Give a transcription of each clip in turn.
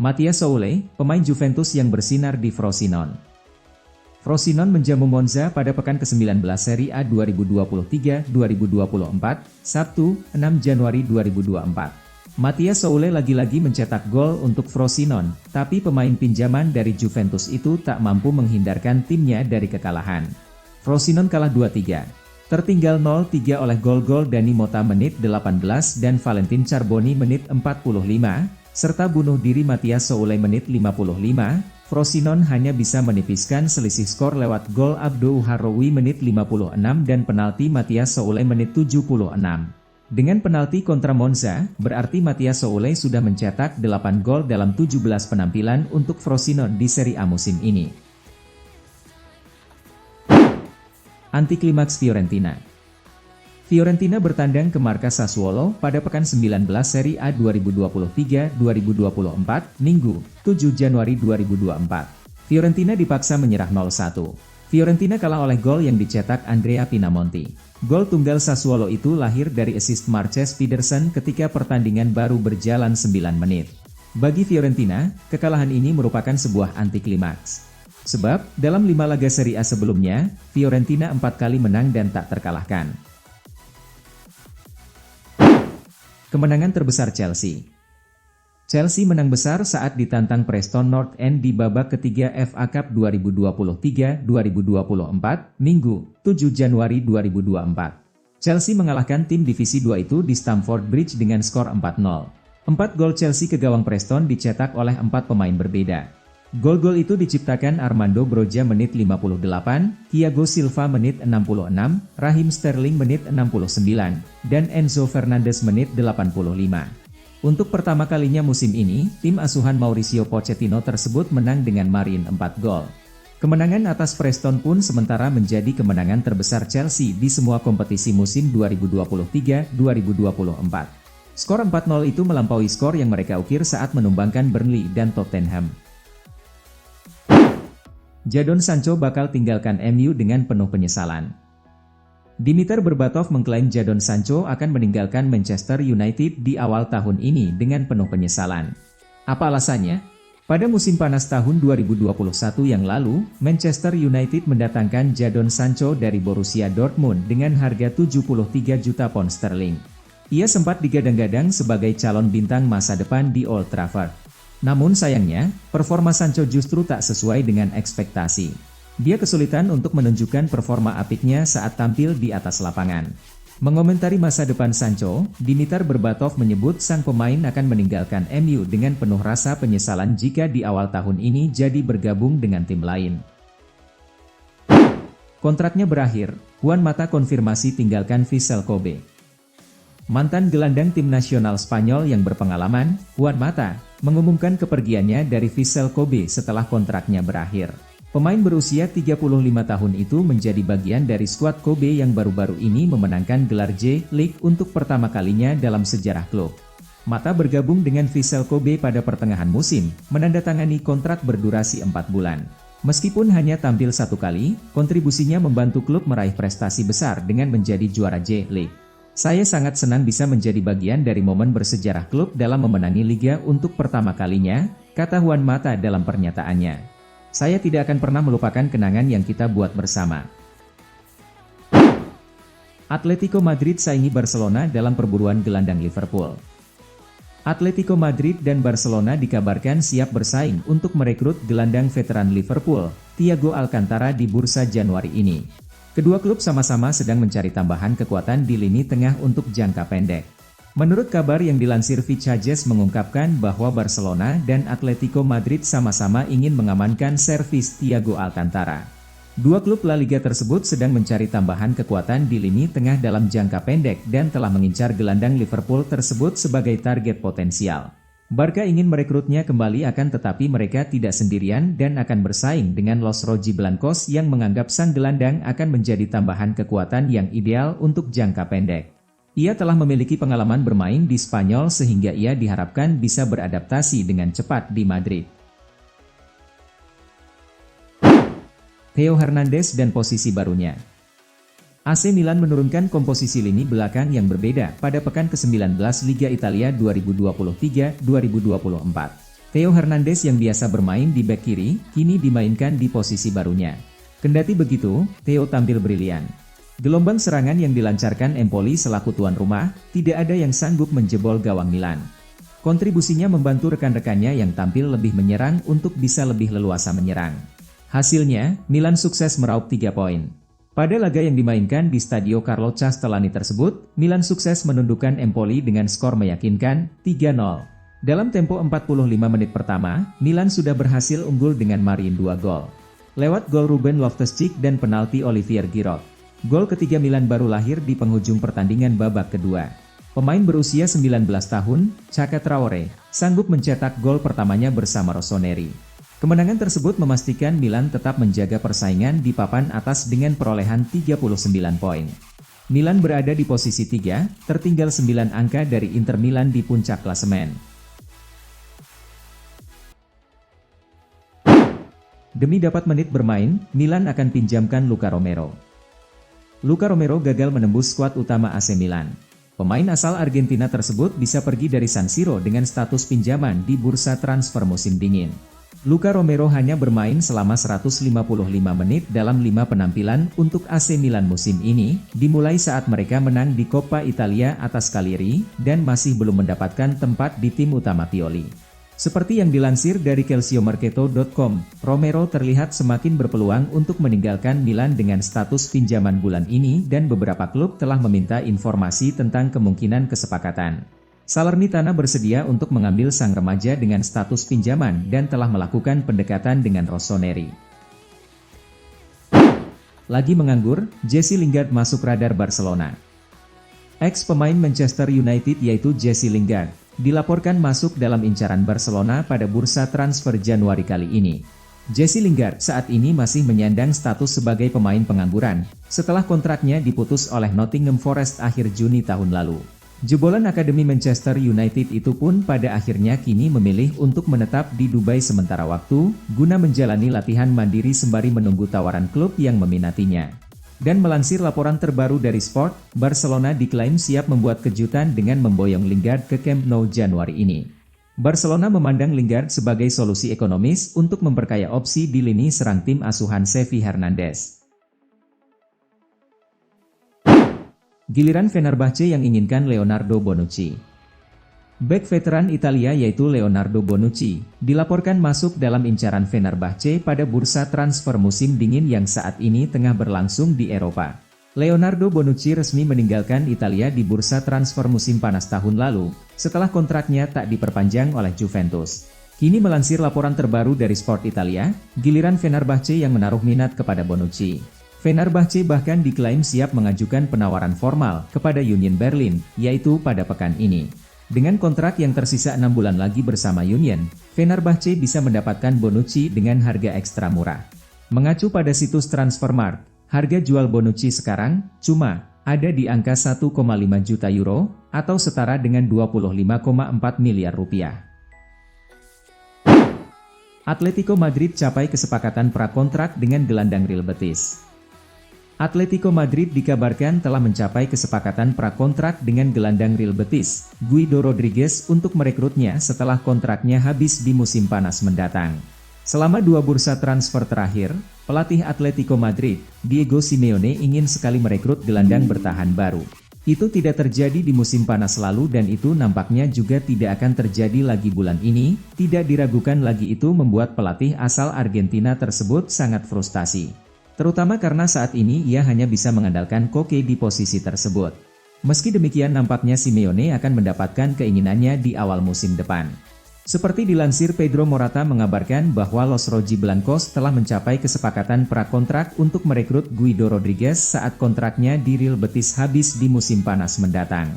Mattia Soulé, pemain Juventus yang bersinar di Frosinone. Frosinone menjamu Monza pada pekan ke-19 Serie A 2023-2024, Sabtu, 6 Januari 2024. Mattia Soulé lagi-lagi mencetak gol untuk Frosinone, tapi pemain pinjaman dari Juventus itu tak mampu menghindarkan timnya dari kekalahan. Frosinone kalah 2-3. Tertinggal 0-3 oleh gol-gol Dani Mota menit 18 dan Valentin Charboni menit 45, serta bunuh diri Mattia Soulé menit 55. Frosinone hanya bisa menipiskan selisih skor lewat gol Abdou Haroui menit 56 dan penalti Mattia Soulé menit 76. Dengan penalti kontra Monza, berarti Mattia Soulé sudah mencetak 8 gol dalam 17 penampilan untuk Frosinone di Serie A musim ini. Antiklimaks Fiorentina. Fiorentina bertandang ke markas Sassuolo pada pekan 19 Serie A 2023-2024, Minggu, 7 Januari 2024. Fiorentina dipaksa menyerah 0-1. Fiorentina kalah oleh gol yang dicetak Andrea Pinamonti. Gol tunggal Sassuolo itu lahir dari assist Marcus Pedersen ketika pertandingan baru berjalan 9 menit. Bagi Fiorentina, kekalahan ini merupakan sebuah antiklimaks. Sebab, dalam 5 laga Serie A sebelumnya, Fiorentina 4 kali menang dan tak terkalahkan. Kemenangan terbesar Chelsea. Chelsea menang besar saat ditantang Preston North End di babak ketiga FA Cup 2023-2024, Minggu, 7 Januari 2024. Chelsea mengalahkan tim Divisi 2 itu di Stamford Bridge dengan skor 4-0. 4 gol Chelsea ke gawang Preston dicetak oleh 4 pemain berbeda. Gol-gol itu diciptakan Armando Broja menit 58, Thiago Silva menit 66, Raheem Sterling menit 69, dan Enzo Fernandez menit 85. Untuk pertama kalinya musim ini, tim asuhan Mauricio Pochettino tersebut menang dengan margin 4 gol. Kemenangan atas Preston pun sementara menjadi kemenangan terbesar Chelsea di semua kompetisi musim 2023-2024. Skor 4-0 itu melampaui skor yang mereka ukir saat menumbangkan Burnley dan Tottenham. Jadon Sancho bakal tinggalkan MU dengan penuh penyesalan. Dimitar Berbatov mengklaim Jadon Sancho akan meninggalkan Manchester United di awal tahun ini dengan penuh penyesalan. Apa alasannya? Pada musim panas tahun 2021 yang lalu, Manchester United mendatangkan Jadon Sancho dari Borussia Dortmund dengan harga 73 juta pound sterling. Ia sempat digadang-gadang sebagai calon bintang masa depan di Old Trafford. Namun sayangnya, performa Sancho justru tak sesuai dengan ekspektasi. Dia kesulitan untuk menunjukkan performa apiknya saat tampil di atas lapangan. Mengomentari masa depan Sancho, Dimitar Berbatov menyebut sang pemain akan meninggalkan MU dengan penuh rasa penyesalan jika di awal tahun ini jadi bergabung dengan tim lain. Kontraknya berakhir, Juan Mata konfirmasi tinggalkan Vissel Kobe. Mantan gelandang tim nasional Spanyol yang berpengalaman, Juan Mata, mengumumkan kepergiannya dari Vissel Kobe setelah kontraknya berakhir. Pemain berusia 35 tahun itu menjadi bagian dari skuad Kobe yang baru-baru ini memenangkan gelar J-League untuk pertama kalinya dalam sejarah klub. Mata bergabung dengan Vissel Kobe pada pertengahan musim, menandatangani kontrak berdurasi 4 bulan. Meskipun hanya tampil 1 kali, kontribusinya membantu klub meraih prestasi besar dengan menjadi juara J-League. Saya sangat senang bisa menjadi bagian dari momen bersejarah klub dalam memenangi liga untuk pertama kalinya, kata Juan Mata dalam pernyataannya. Saya tidak akan pernah melupakan kenangan yang kita buat bersama. Atletico Madrid saingi Barcelona dalam perburuan gelandang Liverpool. Atletico Madrid dan Barcelona dikabarkan siap bersaing untuk merekrut gelandang veteran Liverpool, Thiago Alcantara di bursa Januari ini. Kedua klub sama-sama sedang mencari tambahan kekuatan di lini tengah untuk jangka pendek. Menurut kabar yang dilansir Vichajes mengungkapkan bahwa Barcelona dan Atletico Madrid sama-sama ingin mengamankan servis Thiago Alcantara. Dua klub La Liga tersebut sedang mencari tambahan kekuatan di lini tengah dalam jangka pendek dan telah mengincar gelandang Liverpool tersebut sebagai target potensial. Barca ingin merekrutnya kembali tetapi mereka tidak sendirian dan akan bersaing dengan Los Rojiblancos yang menganggap sang gelandang akan menjadi tambahan kekuatan yang ideal untuk jangka pendek. Ia telah memiliki pengalaman bermain di Spanyol sehingga ia diharapkan bisa beradaptasi dengan cepat di Madrid. Theo Hernandez dan posisi barunya. AC Milan menurunkan komposisi lini belakang yang berbeda pada pekan ke-19 Liga Italia 2023-2024. Theo Hernandez yang biasa bermain di bek kiri, kini dimainkan di posisi barunya. Kendati begitu, Theo tampil brilian. Gelombang serangan yang dilancarkan Empoli selaku tuan rumah, tidak ada yang sanggup menjebol gawang Milan. Kontribusinya membantu rekan-rekannya yang tampil lebih menyerang untuk bisa lebih leluasa menyerang. Hasilnya, Milan sukses meraup 3 poin. Pada laga yang dimainkan di Stadio Carlo Castellani tersebut, Milan sukses menundukkan Empoli dengan skor meyakinkan, 3-0. Dalam tempo 45 menit pertama, Milan sudah berhasil unggul dengan margin 2 gol. Lewat gol Ruben Loftus-Cheek dan penalti Olivier Giroud. Gol ketiga Milan baru lahir di penghujung pertandingan babak kedua. Pemain berusia 19 tahun, Chaka Traore, sanggup mencetak gol pertamanya bersama Rossoneri. Kemenangan tersebut memastikan Milan tetap menjaga persaingan di papan atas dengan perolehan 39 poin. Milan berada di posisi 3, tertinggal 9 angka dari Inter Milan di puncak klasemen. Demi dapat menit bermain, Milan akan pinjamkan Luka Romero. Luka Romero gagal menembus skuad utama AC Milan. Pemain asal Argentina tersebut bisa pergi dari San Siro dengan status pinjaman di bursa transfer musim dingin. Luka Romero hanya bermain selama 155 menit dalam 5 penampilan untuk AC Milan musim ini, dimulai saat mereka menang di Coppa Italia atas Cagliari, dan masih belum mendapatkan tempat di tim utama Pioli. Seperti yang dilansir dari calciomercato.com, Romero terlihat semakin berpeluang untuk meninggalkan Milan dengan status pinjaman bulan ini dan beberapa klub telah meminta informasi tentang kemungkinan kesepakatan. Salernitana bersedia untuk mengambil sang remaja dengan status pinjaman dan telah melakukan pendekatan dengan Rossoneri. Lagi menganggur, Jesse Lingard masuk radar Barcelona. Ex-pemain Manchester United yaitu Jesse Lingard dilaporkan masuk dalam incaran Barcelona pada bursa transfer Januari kali ini. Jesse Lingard saat ini masih menyandang status sebagai pemain pengangguran, setelah kontraknya diputus oleh Nottingham Forest akhir Juni tahun lalu. Jebolan Akademi Manchester United itu pun pada akhirnya kini memilih untuk menetap di Dubai sementara waktu, guna menjalani latihan mandiri sembari menunggu tawaran klub yang meminatinya. Dan melansir laporan terbaru dari Sport, Barcelona diklaim siap membuat kejutan dengan memboyong Lingard ke Camp Nou Januari ini. Barcelona memandang Lingard sebagai solusi ekonomis untuk memperkaya opsi di lini serang tim asuhan Xavi Hernandez. Giliran Fenerbahce yang inginkan Leonardo Bonucci. Bek veteran Italia yaitu Leonardo Bonucci, dilaporkan masuk dalam incaran Fenerbahce pada bursa transfer musim dingin yang saat ini tengah berlangsung di Eropa. Leonardo Bonucci resmi meninggalkan Italia di bursa transfer musim panas tahun lalu, setelah kontraknya tak diperpanjang oleh Juventus. Kini melansir laporan terbaru dari Sport Italia, giliran Fenerbahce yang menaruh minat kepada Bonucci. Fenerbahce bahkan diklaim siap mengajukan penawaran formal kepada Union Berlin, yaitu pada pekan ini. Dengan kontrak yang tersisa 6 bulan lagi bersama Union, Fenerbahce bisa mendapatkan Bonucci dengan harga ekstra murah. Mengacu pada situs Transfermarkt, harga jual Bonucci sekarang cuma ada di angka 1,5 juta euro atau setara dengan 25,4 miliar rupiah. Atletico Madrid capai kesepakatan prakontrak dengan gelandang Real Betis. Atletico Madrid dikabarkan telah mencapai kesepakatan prakontrak dengan gelandang Real Betis, Guido Rodriguez untuk merekrutnya setelah kontraknya habis di musim panas mendatang. Selama 2 bursa transfer terakhir, pelatih Atletico Madrid, Diego Simeone ingin sekali merekrut gelandang bertahan baru. Itu tidak terjadi di musim panas lalu dan itu nampaknya juga tidak akan terjadi lagi bulan ini, tidak diragukan lagi itu membuat pelatih asal Argentina tersebut sangat frustasi. Terutama karena saat ini ia hanya bisa mengandalkan Koke di posisi tersebut. Meski demikian nampaknya Simeone akan mendapatkan keinginannya di awal musim depan. Seperti dilansir Pedro Morata mengabarkan bahwa Los Rojiblancos telah mencapai kesepakatan prakontrak untuk merekrut Guido Rodriguez saat kontraknya di Real Betis habis di musim panas mendatang.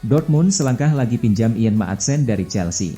Dortmund selangkah lagi pinjam Ian Maatsen dari Chelsea.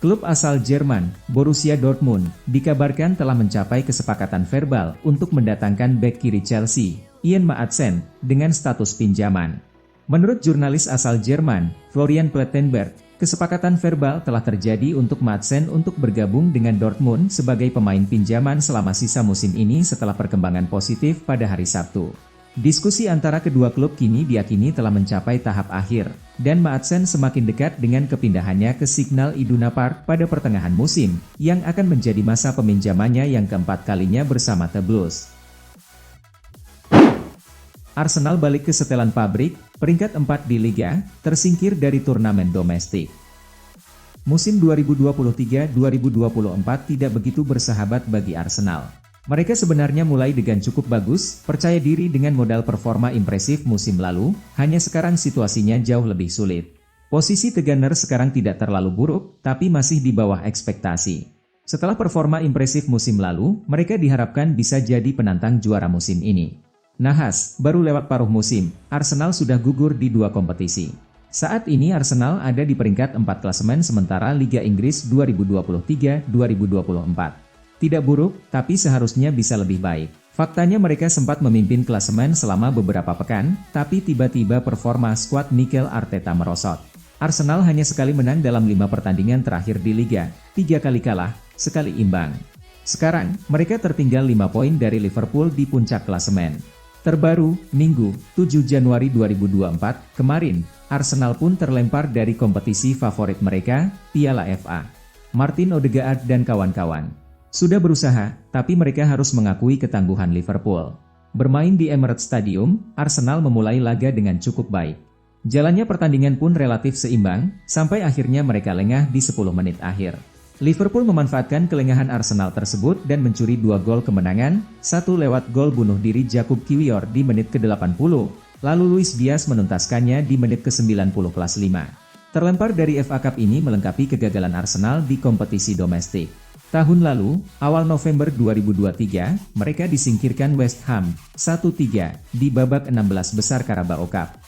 Klub asal Jerman, Borussia Dortmund, dikabarkan telah mencapai kesepakatan verbal untuk mendatangkan bek kiri Chelsea, Ian Maatsen, dengan status pinjaman. Menurut jurnalis asal Jerman, Florian Plettenberg, kesepakatan verbal telah terjadi untuk Maatsen untuk bergabung dengan Dortmund sebagai pemain pinjaman selama sisa musim ini setelah perkembangan positif pada hari Sabtu. Diskusi antara kedua klub kini diyakini telah mencapai tahap akhir, dan Maatsen semakin dekat dengan kepindahannya ke Signal Iduna Park pada pertengahan musim, yang akan menjadi masa peminjamannya yang keempat kalinya bersama The Blues. Arsenal balik ke setelan pabrik, peringkat 4 di Liga, tersingkir dari turnamen domestik. Musim 2023-2024 tidak begitu bersahabat bagi Arsenal. Mereka sebenarnya mulai dengan cukup bagus, percaya diri dengan modal performa impresif musim lalu, hanya sekarang situasinya jauh lebih sulit. Posisi The Gunners sekarang tidak terlalu buruk, tapi masih di bawah ekspektasi. Setelah performa impresif musim lalu, mereka diharapkan bisa jadi penantang juara musim ini. Nahas, baru lewat paruh musim, Arsenal sudah gugur di 2 kompetisi. Saat ini Arsenal ada di peringkat 4 klasemen sementara Liga Inggris 2023-2024. Tidak buruk, tapi seharusnya bisa lebih baik. Faktanya mereka sempat memimpin klasemen selama beberapa pekan, tapi tiba-tiba performa skuad Mikel Arteta merosot. Arsenal hanya sekali menang dalam 5 pertandingan terakhir di Liga, 3 kali kalah, sekali imbang. Sekarang, mereka tertinggal 5 poin dari Liverpool di puncak klasemen. Terbaru, Minggu, 7 Januari 2024, kemarin, Arsenal pun terlempar dari kompetisi favorit mereka, Piala FA. Martin Odegaard dan kawan-kawan sudah berusaha, tapi mereka harus mengakui ketangguhan Liverpool. Bermain di Emirates Stadium, Arsenal memulai laga dengan cukup baik. Jalannya pertandingan pun relatif seimbang, sampai akhirnya mereka lengah di 10 menit akhir. Liverpool memanfaatkan kelengahan Arsenal tersebut dan mencuri 2 gol kemenangan, satu lewat gol bunuh diri Jakub Kiwior di menit ke-80, lalu Luis Diaz menuntaskannya di menit ke-90+5. Terlempar dari FA Cup ini melengkapi kegagalan Arsenal di kompetisi domestik. Tahun lalu, awal November 2023, mereka disingkirkan West Ham 1-3 di babak 16 besar Carabao Cup.